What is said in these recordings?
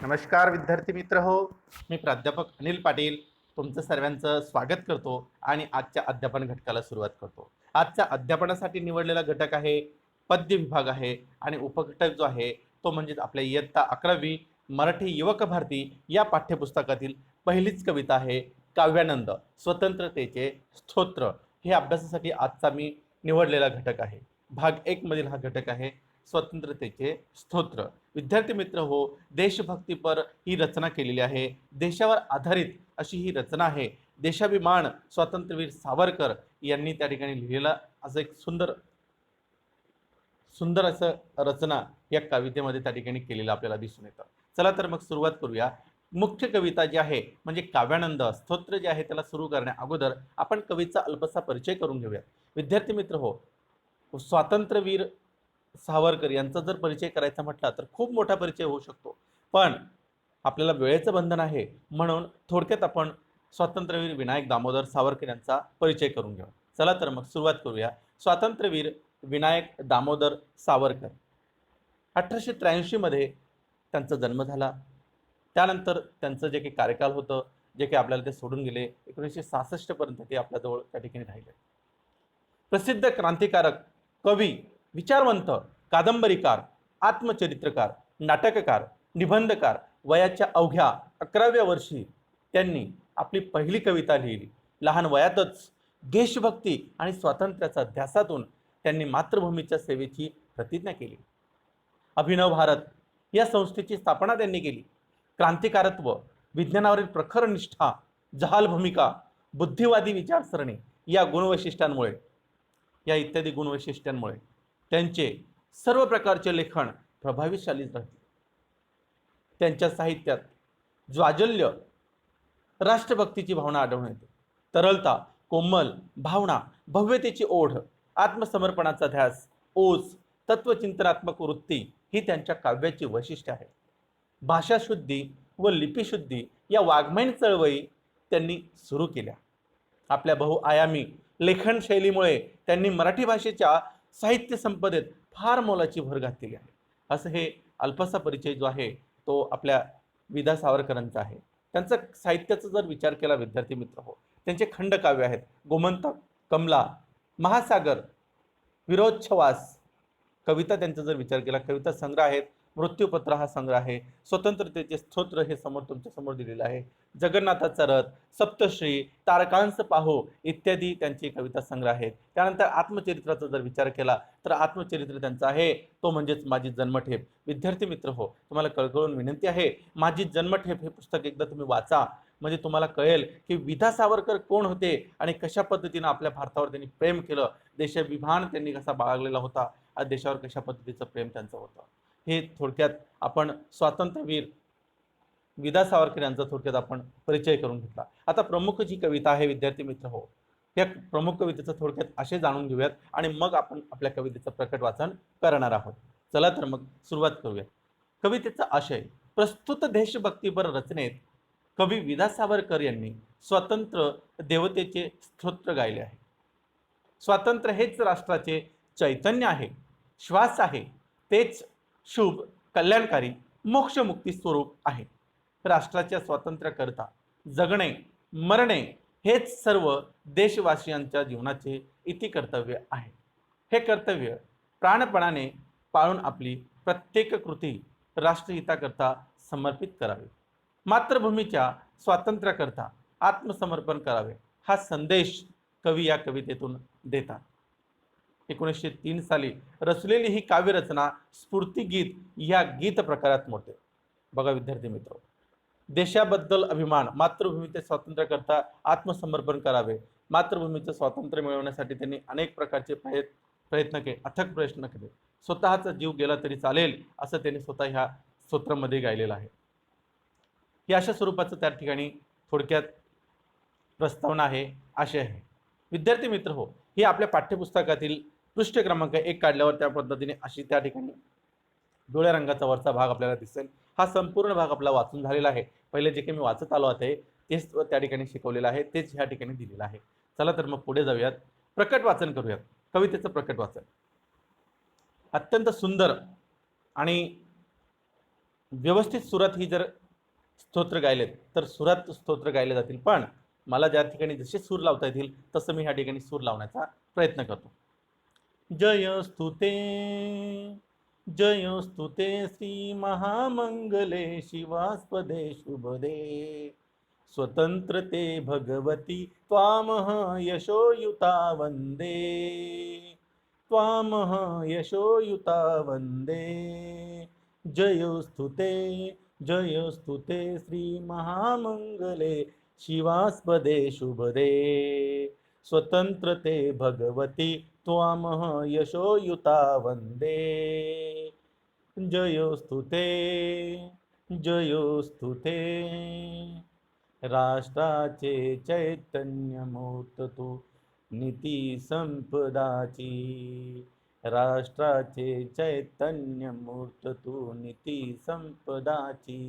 नमस्कार विद्यार्थी मित्र हो. मी प्राध्यापक अनिल पाटील तुमचं सर्वांचं स्वागत करतो आणि आजच्या अध्यापन घटकाला सुरुवात करतो. आजच्या अध्यापनासाठी निवडलेला घटक आहे पद्य विभाग आहे आणि उपघटक जो आहे तो म्हणजे आपल्या इयत्ता 11वी मराठी युवक भारती या पाठ्यपुस्तकातील पहिलीच कविता आहे काव्यानंद स्वतंत्रतेचे स्तोत्र. हे अभ्यासासाठी आजचा मी निवडलेला घटक आहे. भाग 1 मधील हा घटक आहे स्वतंत्रतेचे स्तोत्र. विद्यार्थी मित्र हो, देशभक्तीपर ही रचना केलेली आहे. देशावर आधारित अशी ही रचना आहे. देशाभिमान स्वातंत्र्यवीर सावरकर यांनी त्या ठिकाणी लिहिलेला असं एक सुंदर सुंदर असं रचना या कवितेमध्ये त्या ठिकाणी केलेलं आपल्याला दिसून येतं. चला तर मग सुरुवात करूया. मुख्य कविता जी आहे म्हणजे काव्यानंद स्तोत्र जे आहे त्याला सुरू करण्या अगोदर आपण कवीचा अल्पसा परिचय करून घेऊया. विद्यार्थी मित्र हो, स्वातंत्र्यवीर सावरकर यांचा जर परिचय करायचा म्हटला तर खूप मोठा परिचय होऊ शकतो, पण आपल्याला वेळेचं बंधन आहे म्हणून थोडक्यात आपण स्वातंत्र्यवीर विनायक दामोदर सावरकर यांचा परिचय करून घेऊ. चला तर मग सुरुवात करूया. स्वातंत्र्यवीर विनायक दामोदर सावरकर 1883 मध्ये त्यांचा जन्म झाला. त्यानंतर त्यांचं जे काही कार्यकाल होतं, जे काही आपल्याला ते सोडून गेले, 1966 पर्यंत ते आपल्याजवळ त्या ठिकाणी राहिले. प्रसिद्ध क्रांतिकारक, कवी, विचारवंत, कादंबरीकार, आत्मचरित्रकार, नाटककार, निबंधकार. वयाच्या अवघ्या 11व्या वर्षी त्यांनी आपली पहिली कविता लिहिली. लहान वयातच देशभक्ती आणि स्वातंत्र्याच्या ध्यासातून त्यांनी मातृभूमीच्या सेवेची प्रतिज्ञा केली. अभिनव भारत या संस्थेची स्थापना त्यांनी केली. क्रांतिकारत्व, विज्ञानावरील प्रखर निष्ठा, जहाल भूमिका, बुद्धिवादी विचारसरणी या गुणवैशिष्ट्यांमुळे या इत्यादी गुणवैशिष्ट्यांमुळे त्यांचे सर्व प्रकारचे लेखन प्रभावशाली राहते. त्यांच्या साहित्यात ज्वाज्वल्य, राष्ट्रभक्तीची भावना आढळून येते. तरलता, कोमल भावना, भव्यतेची ओढ, आत्मसमर्पणाचा ध्यास, ओज, तत्वचिंतनात्मक वृत्ती ही त्यांच्या काव्याची वैशिष्ट्ये आहेत. भाषाशुद्धी व लिपीशुद्धी या वाङ्मयीन चळवळी त्यांनी सुरू केल्या. आपल्या बहुआयामी लेखन शैलीमुळे त्यांनी मराठी भाषेच्या साहित्य संपदेत फार मोलाची भर घातलेली आहे. असं हे अल्पसा परिचय जो आहे तो आपल्या विदा सावरकरांचा आहे. त्यांचा साहित्याचा जर विचार केला विद्यार्थी मित्र हो, त्यांचे खंडकाव्य आहेत गोमंतक, कमला, महासागर, विरोच्छवास. कविता त्यांचा जर विचार केला, कविता संग्रह आहेत. मृत्यूपत्र हा संग्रह आहे. स्वतंत्रतेचे स्तोत्र हे समोर तुमच्या समोर दिलेलं आहे. जगन्नाथाचा रथ, सप्तश्री, तारकांश पाहो इत्यादी त्यांचे कविता संग्रह आहेत. त्यानंतर आत्मचरित्राचा जर विचार केला तर आत्मचरित्र त्यांचं आहे तो म्हणजेच माझी जन्मठेप. विद्यार्थी मित्र हो, तुम्हाला कळकळून विनंती आहे, माझी जन्मठेप हे पुस्तक एकदा तुम्ही वाचा, म्हणजे तुम्हाला कळेल की विदा सावरकर कोण होते आणि कशा पद्धतीने आपल्या भारतावर त्यांनी प्रेम केलं, देशाभिमान त्यांनी कसा बाळगलेला होता, आज देशावर कशा पद्धतीचं प्रेम त्यांचं होतं. हे थोडक्यात आपण स्वातंत्र्यवीर विदा सावरकर यांचा थोडक्यात आपण परिचय करून घेतला. आता प्रमुख जी कविता आहे विद्यार्थी मित्र हो, या प्रमुख कवितेचं थोडक्यात असे जाणून घेऊयात आणि मग आपण आपल्या कवितेचं प्रकट वाचन करणार आहोत. चला तर मग सुरुवात करूया. कवितेचा आशय. प्रस्तुत देशभक्तीपर रचनेत कवी विदा सावरकर यांनी स्वतंत्र देवतेचे स्तोत्र गायले आहे. स्वातंत्र्य हेच राष्ट्राचे चैतन्य आहे, श्वास आहे, तेच शुभ, कल्याणकारी, मोक्षमुक्ती स्वरूप आहे. राष्ट्राच्या स्वातंत्र्याकरता जगणे, मरणे हेच सर्व देशवासियांच्या जीवनाचे इति कर्तव्य आहे. हे कर्तव्य प्राणपणाने पाळून आपली प्रत्येक कृती राष्ट्रहिताकरता समर्पित करावी. मातृभूमीच्या स्वातंत्र्याकरता आत्मसमर्पण करावे हा संदेश कवी या कवितेतून देतात. 1903 साली रचलेली ही काव्यरचना स्फूर्तिगीत या गीत प्रकारात मोडते. बघा विद्यार्थी मित्र, देशाबद्दल अभिमान, मातृभूमीचे स्वातंत्र्याकरता आत्मसमर्पण करावे. मातृभूमीचं स्वातंत्र्य मिळवण्यासाठी त्यांनी अनेक प्रकारचे प्रयत्न केले, अथक प्रयत्न केले. स्वतःचा जीव गेला तरी चालेल असं त्यांनी स्वतः ह्या स्तोत्रामध्ये गायलेलं आहे. ही अशा स्वरूपाचं त्या ठिकाणी थोडक्यात प्रस्तावना आहे, आशय आहे. विद्यार्थी मित्र हो, ही आपल्या पाठ्यपुस्तकातील पृष्ठ क्रमांक 1 काढल्यावर त्या पद्धतीने अशी त्या ठिकाणी डोळ्या रंगाचा वरचा भाग आपल्याला दिसेल. हा संपूर्ण भाग आपला वाचून झालेला आहे. पहिले जे काही मी वाचत आलो आहे तेच त्या ठिकाणी शिकवलेलं आहे, तेच ह्या ठिकाणी दिलेलं आहे. चला तर मग पुढे जाऊयात, प्रकट वाचन करूयात. कवितेचं प्रकट वाचन अत्यंत सुंदर आणि व्यवस्थित सुरात ही जर स्तोत्र गायलेत तर सुरात स्तोत्र गायले जातील, पण मला ज्या ठिकाणी जसे सूर लावता येतील तसं मी ह्या ठिकाणी सूर लावण्याचा प्रयत्न करतो. जय स्तुते जय स्तुते श्री महामंगले शिवास्पदे शुभदे स्वतंत्रते भगवती त्वामह यशोयुता वंदे त्वामह यशोयुता वंदे जयोस्तुते जयोस्तुते श्री महामंगले शिवास्पदे शुभदे स्वतंत्रते भगवती त्वामह यशोयुता वंदे जयोस्तुते जयोस्तुते राष्ट्राचे चैतन्यमूर्त तू नीती संपदाची राष्ट्राचे चैतन्यमूर्त तू नीती संपदाची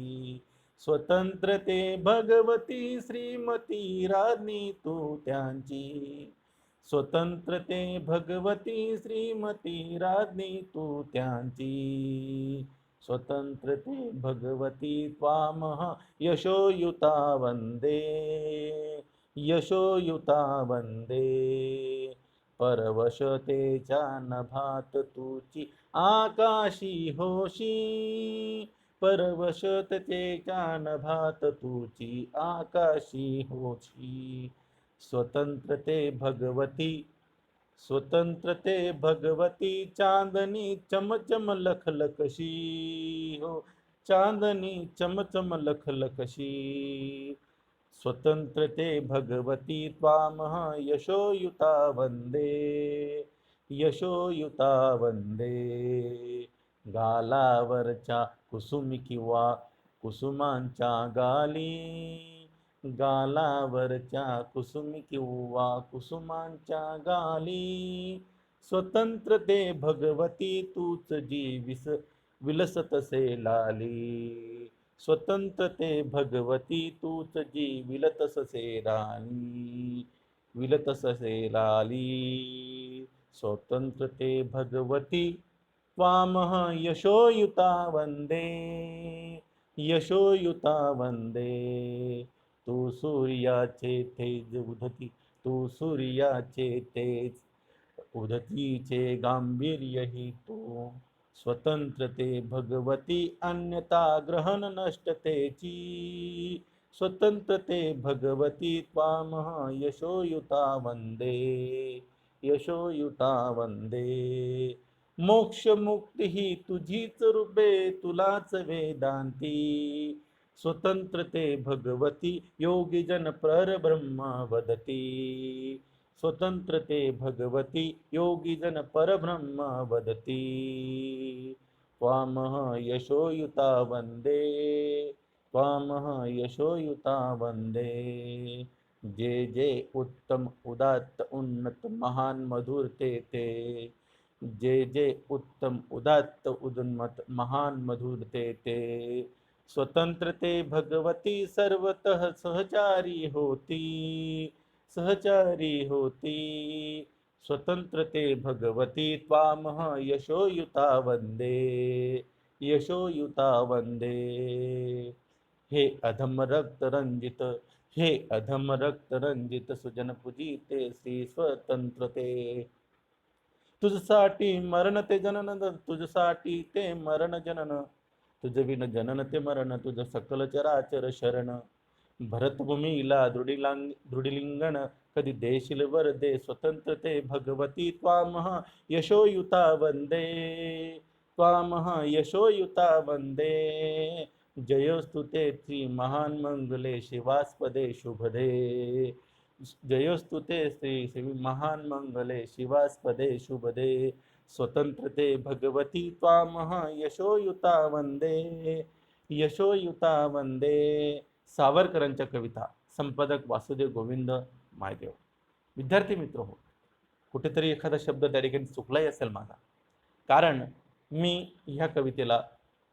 स्वतंत्रते भगवती श्रीमती राज्ञी तू त्यांची स्वतंत्रते भगवती श्रीमती राज्ञी तू त्यांची स्वतंत्रते भगवती त्वामह यशोयुता वंदे यशोयुता वंदे परवशतेच्या नभात तुची आकाशी होशी परवशतेच्या नभात तुची आकाशी होशी स्वतंत्रते भगवती स्वतंत्रते भगवती चांदनी चमचम लखलकशी हो चांदनी चमचम लखलकशी स्वतंत्रते भगवती त्वामह यशोयुता वंदे यशोयुता वंदे गालावरच्या कुसुमी किंवा कुसुमांच्या गाली गालावरच्या कुसुमी किंवा कुसुमांच्या गाली स्वतंत्रते भगवती तूच जी विलसतसे लाली स्वतंत्रते भगवती तूच जी विलतससे लाली स्वतंत्रते भगवती त्वामह यशोयुता वंदे यशोयुता वंदे तू सूर्याचे तेज उदती तू सूर्याचे तेज उदतीचे गांभीर्यही तू स्वतंत्रते भगवती अन्यता ग्रहण नष्टतेची स्वतंत्रते भगवती त्वामह यशोयुता वंदे यशोयुता वंदे मोक्ष मुक्ती ही तुझीच रूपे तुलाच वेदांती स्वतंत्रते भगवती योगी जन परब्रह्म वदती स्वतंत्रते भगवती योगी जन परब्रह्म वदती त्वामह यशोयुता वंदे त्वामह यशोयुता वंदे जे जे उत्तम उदात्त उन्नत महान मधुर ते जे जे उत्तम उदात्त उन्मत महान मधुर ते स्वतंत्रते भगवती सर्वतः सहचारी होती स्वतंत्रते भगवती त्वामह यशोयुता वंदे यशोयुता वंदे हे अधम रक्त रंजित सुजन पूजिते श्री स्वतंत्रते तुझसाठी मरण ते जनन तुझसाठी ते मरण जनन तुझ विन जनन ते मरण तुझ सकल चराचर शरण भरतभूमीला दृढलिंगण कधी देशील वरदे स्वतंत्रते भगवती त्वामह यशोयुता वंदे त्वामह यशोयुता वंदे जयोस्तुते श्री महान मंगले शिवास्पदे शुभदे जयोस्तुते श्री महान मंगले शिवास्पदे शुभदे स्वतंत्रते भगवती त्वामह यशोयुता वंदे यशोयुता वंदे सावरकरांच्या कविता संपादक वासुदेव गोविंद मायदेव. विद्यार्थी मित्र हो, कुठेतरी एखादा शब्द त्या ठिकाणी चुकलाही असेल माझा, कारण मी ह्या कवितेला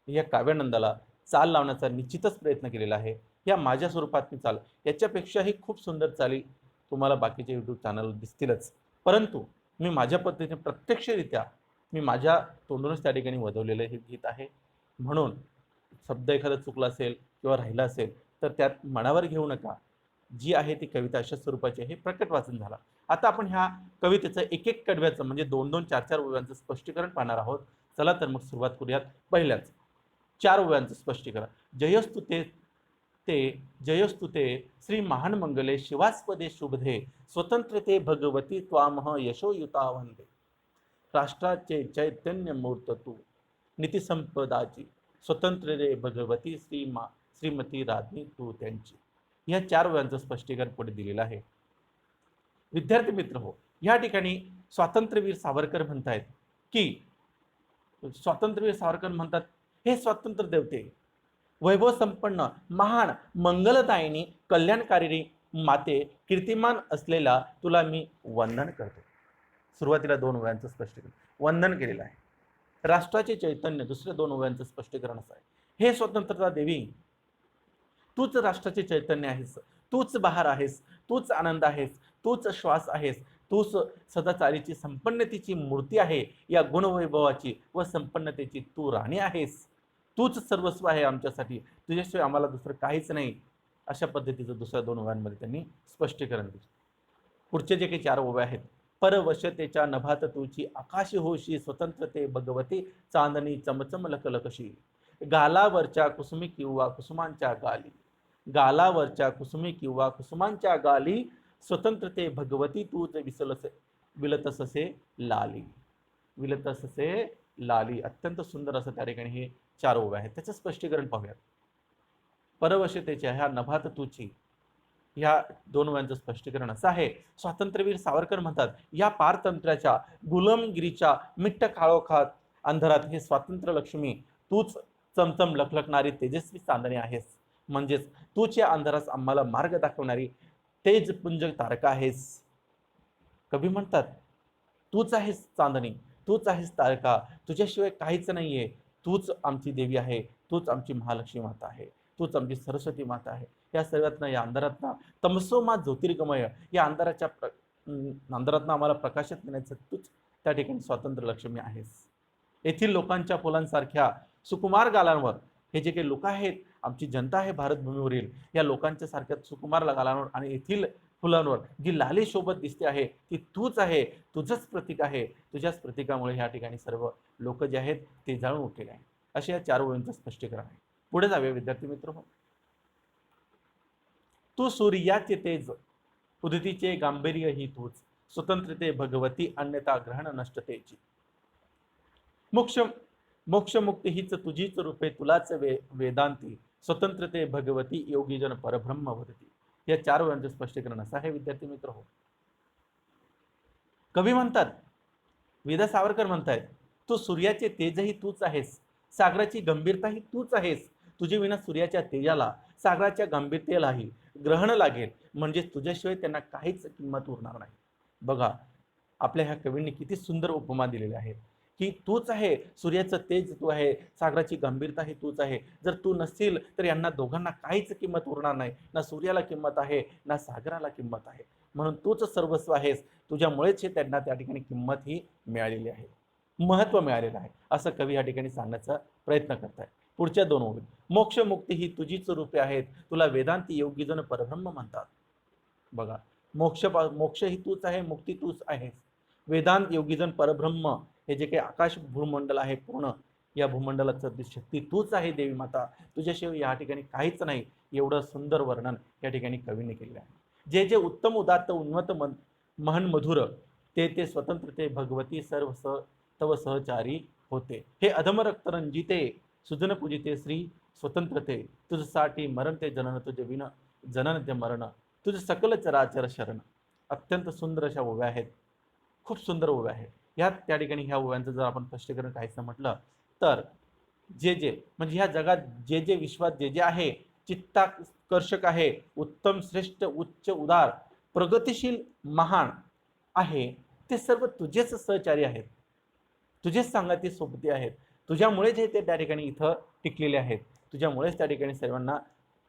ह्या काव्यानंदाला चाल लावण्याचा निश्चितच प्रयत्न केलेला आहे. या माझ्या स्वरूपात मी चाल याच्यापेक्षाही खूप सुंदर चाली तुम्हाला बाकीच्या यूट्यूब चॅनल दिसतीलच, परंतु मी माझ्या पद्धतीने प्रत्यक्षरित्या मी माझ्या तोंडूनच त्या ठिकाणी वधवलेलं हे गीत आहे. म्हणून शब्द एखादा चुकला असेल किंवा राहिला असेल तर त्यात मनावर घेऊ नका. जी आहे ती कविता अशा स्वरूपाची आहे. प्रकट वाचन झाला. आता आपण ह्या कवितेचं एक एक कडव्याचं म्हणजे 2-2, 4-4 ओव्यांचं स्पष्टीकरण पाहणार आहोत. चला तर मग सुरुवात करूयात. पहिल्याच 4 ओव्यांचं स्पष्टीकरण. जयस्तुते ते जयस्तुते श्री महान मंगले शिवास्पदे शुभधे स्वतंत्रते भगवती त्वामह यशोयुता वंदे. राष्ट्राचे चैतन्य मूर्त तू नीतिसंपदाची स्वतंत्र रे भगवती श्रीमती राज्ञी तू त्यांची. या 4 ओव्यांचं स्पष्टीकरण पुढे दिलेलं आहे. विद्यार्थी मित्र हो, या ठिकाणी स्वातंत्र्यवीर सावरकर म्हणतायत की स्वातंत्र्यवीर सावरकर म्हणतात, हे स्वातंत्र्य देवते, वैभव संपन्न महान मंगलदायिनी कल्याणकारिणी माते कीर्तिमान असलेला तुला मी वंदन करतो. सुरुवातीला 2 ओव्यांचं स्पष्टीकरण वंदन केलेलं आहे. राष्ट्राचे चैतन्य दुसऱ्या 2 ओव्यांचं स्पष्टीकरण असं आहे, हे स्वतंत्रता देवी, तूच राष्ट्राचे चैतन्य आहेस, तूच बहार आहेस, तूच आनंद आहेस, तूच श्वास आहेस, तूच सदाचारीची संपन्नतेची मूर्ती आहे, या गुणवैभवाची व संपन्नतेची तू राणी आहेस, तूच सर्वस्व आहे आमच्यासाठी, तुझ्याशिवाय आम्हाला दुसरं काहीच नाही. अशा पद्धतीचं दुसऱ्या 2 ओव्यांमध्ये त्यांनी स्पष्टीकरण दिलं. पुढचे जे काही 4 ओव्या आहेत, परवशतेच्या नभात तुची आकाशी होशी स्वतंत्रते भगवती चांदणी चमचम लकलकशी. गालावरच्या कुसुमी किंवा कुसुमांच्या गाली, गालावरच्या कुसुमी किंवा कुसुमांच्या गाली स्वतंत्रते भगवती तूच विलतससे लाली, विलतससे लाली. अत्यंत सुंदर असं त्या ठिकाणी हे 4 ओव्या आहेत. त्याचं स्पष्टीकरण पाहूयात. परवशतेच्या ह्या नभात तुची ह्या 2 ओव्यांचं स्पष्टीकरण असं आहे, स्वातंत्र्यवीर सावरकर म्हणतात, या पारतंत्र्याच्या गुलामगिरीच्या मिट्ट काळोखात अंधारात हे स्वातंत्र्य लक्ष्मी तूच चमचम लखलखणारी तेजस्वी चांदणी आहेस. म्हणजेच तूच या अंधारास आम्हाला मार्ग दाखवणारी तेजपुंज तारका आहेस. कवी म्हणतात, तूच आहेस चांदणी, तूच आहेस तारका, तुझ्याशिवाय काहीच नाहीये, तूच आमची देवी आहे, तूच आमची महालक्ष्मी माता आहे, तूच आमची सरस्वती माता आहे. या सर्वातनं, या अंधारातनं तमसोमा ज्योतिर्गमय, या अंधारातनं आम्हाला प्रकाशात नेण्याचं तूच त्या ठिकाणी स्वातंत्र्य लक्ष्मी आहेस. येथील लोकांच्या फुलांसारख्या सुकुमार गालांवर, हे जे काही लोक आहेत, आमची जनता आहे भारतभूमीवरील, या लोकांच्या सारख्या सुकुमार गालांवर आणि येथील फुलांवर जी लाली शोभत दिसते आहे ती तूच आहे, तुझंच प्रतीक आहे. तुझ्याच प्रतीकामुळे या ठिकाणी सर्व लोक जे आहेत ते जाळून उठलेले आहेत. असे या 4 ओळींचं स्पष्टीकरण आहे. पुढे जाऊया विद्यार्थी मित्र हो. तू सूर्याचे तेज उदितीचे गांभीर्य ही तूच स्वतंत्रते भगवती अन्यथा ग्रहण नष्टतेची. मोक्ष मुक्ती हीच तुझीच रूपे तुलाच वेदांती स्वतंत्रते भगवती योगीजन परब्रह्म वदती. या 4 ओळींचे स्पष्टीकरण असं आहे विद्यार्थी मित्र हो. कवी म्हणतात, विदा सावरकर म्हणतायत, तू सूर्याचे तेजही तूच आहेस, सागराची गंभीरताही तूच आहेस. तुझे विना सूर्याच्या तेजाला सागराच्या गंभीरतेलाही ग्रहण लागेल, म्हणजे तुझ्याशिवाय त्यांना काहीच किंमत उरणार नाही. बघा, आपल्या ह्या कवींनी किती सुंदर उपमा दिलेल्या आहेत की तूच आहे, सूर्याचं तेज तू आहे, सागराची गंभीरता ही तूच आहे. जर तू नसशील तर यांना दोघांना काहीच किंमत उरणार नाही. ना सूर्याला किंमत आहे, ना सागराला किंमत आहे. म्हणून तूच सर्वस्व आहेस. तुझ्यामुळेच हे त्यांना त्या ठिकाणी किंमत ही मिळालेली आहे, महत्त्व मिळालेलं आहे, असं कवी या ठिकाणी सांगण्याचा प्रयत्न करताय. पुढच्या 2 ओळी, मोक्ष मुक्ती ही तुझीच रूपे आहेत, तुला वेदांती योगीजन परब्रह्म म्हणतात. बघा, मोक्ष ही तूच आहे, मुक्ती तूच आहेस. वेदांत योगीजन परब्रह्म, हे जे काही आकाश भूमंडल आहे पूर्ण, या भूमंडलाचं शक्ती तूच आहे देवी माता, तुझ्याशिवाय या ठिकाणी काहीच नाही. एवढं सुंदर वर्णन या ठिकाणी कवीने केलेलं आहे. जे जे उत्तम उदात्त उन्नत महन मधुर, ते स्वतंत्रते भगवती सर्व तव सहचारी होते. हे अधम रक्त रंजिते सुजन पूजिते श्री स्वतंत्रते, तुझसाठी मरण ते जनन, तुझे विन जनन ते मरण, तुझे सकल चराचर शरण. अत्यंत सुंदर अशा ओव्या आहेत, खूप सुंदर ओव्या आहेत. यात त्या ठिकाणी ह्या ओव्यांचं जर आपण स्पष्टीकरण काहीच म्हटलं तर जे म्हणजे ह्या जगात जे विश्वात जे आहे, चित्ताकर्षक आहे, उत्तम श्रेष्ठ उच्च उदार प्रगतिशील महान आहे, ते सर्व तुझेच सहचारी आहेत, तुझेच सांगती सोबती आहेत. तुझ्यामुळेच हे ते त्या ठिकाणी इथं टिकलेले आहेत. तुझ्यामुळेच त्या ठिकाणी सर्वांना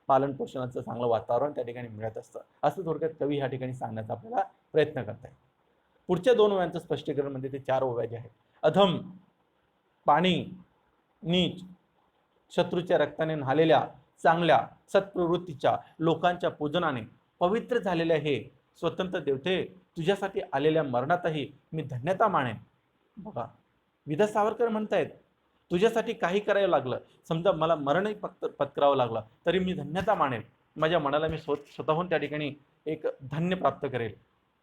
पालन पोषणाचं चांगलं वातावरण त्या ठिकाणी मिळत असतं, असं थोडक्यात कवी ह्या ठिकाणी सांगण्याचा आपल्याला प्रयत्न करत आहे. पुढच्या 2 ओव्यांचं स्पष्टीकरण म्हणजे ते 4 ओव्या जे आहेत, अधम, पाणी, नीच, शत्रूच्या रक्ताने न्हालेल्या चांगल्या सत्प्रवृत्तीच्या लोकांच्या पूजनाने पवित्र झालेले हे स्वतंत्र देवते, तुझ्यासाठी आलेल्या मरणातही मी धन्यता मानेन. बघा, विदा सावरकर म्हणतायत, तुझ्यासाठी काही करायला लागलं, समजा मला मरणही पत्करावं लागलं तरी मी धन्यता मानेन. माझ्या मनाला मी स्वतःहून त्या ठिकाणी एक धन्य प्राप्त करेल.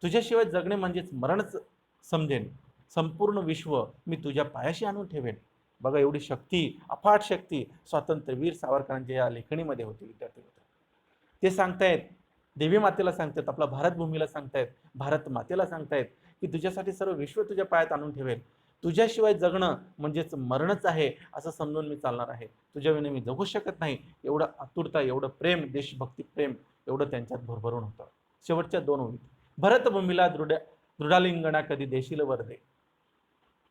तुझ्याशिवाय जगणे म्हणजेच मरणच समजेन. संपूर्ण विश्व मी तुझ्या पायाशी आणून ठेवेन. बघा, एवढी शक्ती, अफाट शक्ती स्वातंत्र्यवीर सावरकरांच्या या लेखणीमध्ये होती. विद्यार्थी मित्र, ते सांगतायत, देवी मातेला सांगतायत, आपल्या भारत भूमीला सांगतायत, भारत मातेला सांगतायत की तुझ्यासाठी सर्व विश्व तुझ्या पायात आणून ठेवेल. तुझ्याशिवाय जगणं म्हणजेच मरणच आहे असं समजून मी चालणार आहे. तुझ्याविना मी जगू शकत नाही. एवढं आतुरता, एवढं प्रेम, देशभक्ती प्रेम एवढं त्यांच्यात भरभरून होतं. शेवटच्या 2 ओळीत, भरतभूमीला दृढालिंगणा कधी देशील वरदे,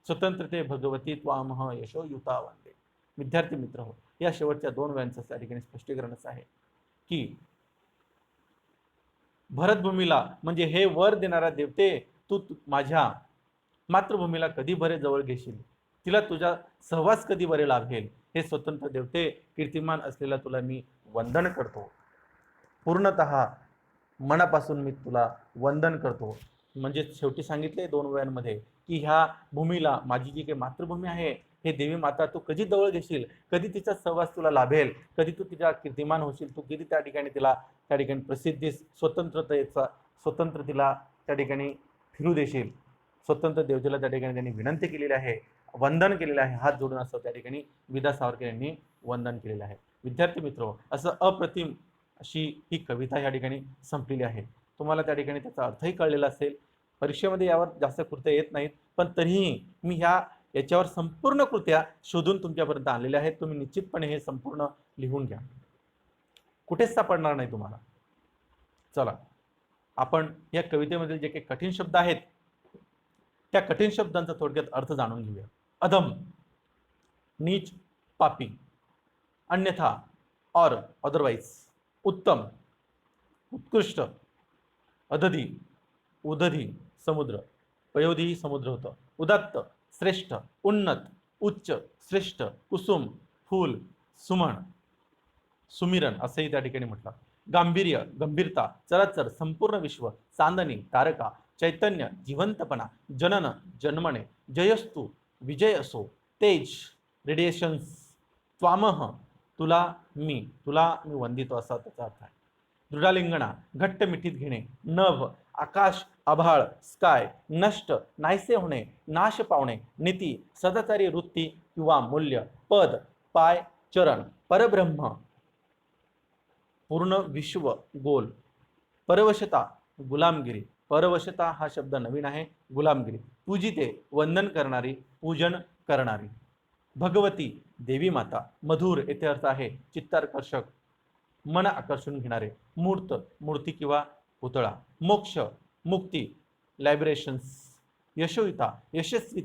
स्वतंत्रते भगवती त्वामह यशोयुता वंदे. विद्यार्थी मित्र हो, या शेवटच्या 2 ओळींचं त्या ठिकाणी स्पष्टीकरणच आहे की भरतभूमीला म्हणजे हे वर देणारा देवते, तू माझ्या मातृभूमीला कधी बरे जवळ घेशील, तिला तुझा सहवास कधी बरे लाभेल. हे स्वतंत्र देवते, कीर्तिमान असलेला तुला मी वंदन करतो. पूर्णतः मनापासून मी तुला वंदन करतो. म्हणजे शेवटी सांगितले 2 वेळांमध्ये की ह्या भूमीला, माझी जी काही मातृभूमी आहे, हे देवी माता तू कधी जवळ घेशील, कधी तिचा सहवास तुला लाभेल, कधी तू तिच्या कीर्तिमान होशील, तू कधी त्या ठिकाणी तिला त्या ठिकाणी प्रसिद्धीस, स्वतंत्र तिला त्या ठिकाणी फिरू देशील. स्वतंत्र देवतेला त्या ठिकाणी त्यांनी विनंती केलेली आहे, वंदन केलेलं आहे. हात जोडून असं त्या ठिकाणी विदा सावरकर यांनी वंदन केलेलं आहे. विद्यार्थी मित्र, असं अप्रतिम अशी ही कविता या ठिकाणी संपलेली आहे. तुम्हाला त्या ठिकाणी त्याचा अर्थही कळलेला असेल. परीक्षेमध्ये यावर जास्त कृत्या येत नाहीत, पण तरीही मी याच्यावर संपूर्ण कृत्या शोधून तुमच्यापर्यंत आणलेल्या आहेत. तुम्ही निश्चितपणे हे संपूर्ण लिहून घ्या, कुठेच सापडणार नाही तुम्हाला. चला, आपण या कवितेमधील जे काही कठीण शब्द आहेत त्या कठीण शब्दांचा थोडक्यात अर्थ जाणून घेऊया. अधम, नीच, पापी, अन्यथा और अदरवाइज, उत्तम, उत्कृष्ट, अदधी, उदधी, समुद्र, पयोधी समुद्र होतं, उदात्त, श्रेष्ठ, उन्नत, उच्च, श्रेष्ठ, कुसुम, फूल, सुमन, सुमिरन असंही त्या ठिकाणी म्हटलं. गांभीर्य, गंभीरता, चराचर, संपूर्ण विश्व, चांदणी, तारका, चैतन्य, जिवंतपणा, जनन, जन्मणे, जयस्तु, विजय असो, तेज, रेडिएशन्स, त्वामह, तुला मी वंदितो असा त्याचा अर्थ आहे. दृढालिंगणा, घट्ट मिठीत घेणे, नभ, आकाश, आभाळ, स्काय, नष्ट, नाहीसे होणे, नाश पावणे, नीती, सदाचारी वृत्ती किंवा मूल्य, पद, पाय, चरण, परब्रह्म, पूर्ण विश्व, गोल, परवशता, गुलामगिरी, परवशता हा शब्द नवीन आहे, गुलामगिरी, पूजिते, वंदन करणारी, पूजन करणारी, भगवती, देवी माता, मधुर येथे अर्थ आहे चित्ताकर्षक, मन आकर्षून घेणारे, मूर्त, मूर्ती किंवा पुतळा, मोक्ष, मुक्ती, लायब्रेशन्स, यशोयुता, यशस्वी,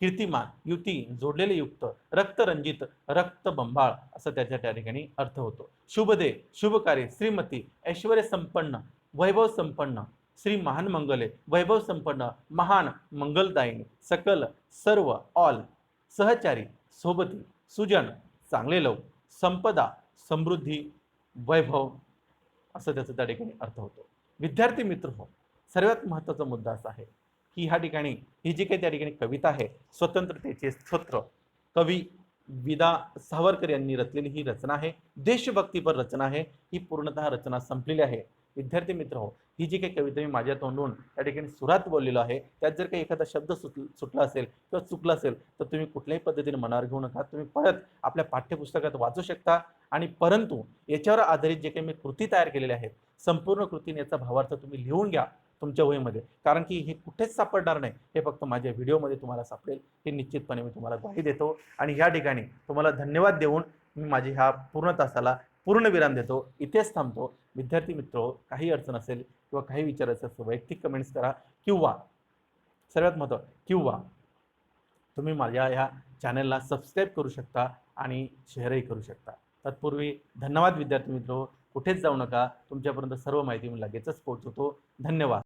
कीर्तिमान, युती, जोडलेले युक्त, रक्तरंजित, रक्तबंबाळ असं त्याच्या त्या ठिकाणी अर्थ होतो. शुभदे, शुभकार्य, श्रीमती, ऐश्वर्य संपन्न, वैभव संपन्न, श्री महान मंगले, वैभव संपन्न, महान, मंगलदायिनी, सकल, सर्व, ऑल, सहचारी, सोबती, सुजन, चांगले लोक, संपदा, समृद्धी, वैभव असं त्याचा त्या ठिकाणी अर्थ होतो. विद्यार्थी मित्र हो, सर्वात महत्त्वाचा मुद्दा असा आहे की ह्या ठिकाणी ही जी काही त्या ठिकाणी कविता आहे, स्वतंत्रतेचे स्तोत्र, कवी विदा सावरकर यांनी रचलेली ही रचना आहे, देशभक्तीपर रचना आहे. ही पूर्णतः रचना संपलेली आहे. विद्यार्थी मित्र हो, ही जी काही कविता मी माझ्या तोंडून त्या ठिकाणी सुरात बोललेलो आहे, त्यात जर काही एखादा शब्द सुटला असेल किंवा चुकला असेल तर तुम्ही कुठल्याही पद्धतीने मनावर घेऊ नका. तुम्ही परत आपल्या पाठ्यपुस्तकात वाचू शकता. आणि परंतु याच्यावर आधारित जे काही मी कृती तयार केलेल्या आहेत, संपूर्ण कृतीने याचा भावार्थ तुम्ही लिहून घ्या तुमच्या वहीमध्ये, कारण की हे कुठेच सापडणार नाही. हे फक्त माझ्या व्हिडिओमध्ये तुम्हाला सापडेल, हे निश्चितपणे मी तुम्हाला ग्वाही देतो. आणि या ठिकाणी तुम्हाला धन्यवाद देऊन मी माझी ह्या पूर्ण तासाला पूर्णविराम देतो, इथेच थांबतो. विद्यार्थी मित्र, काही अडचण असेल किंवा काही विचारायचं असेल वैयक्तिक कमेंट्स करा, किंवा सर्वात महत्त्वाचं किंवा तुम्ही माझ्या ह्या चॅनलला सबस्क्राईब करू शकता आणि शेअरही करू शकता. तत्पूर्वी धन्यवाद विद्यार्थी मित्र, कुठेच जाऊ नका. तुमच्यापर्यंत सर्व माहिती मी लगेचच पोहोचवतो. धन्यवाद.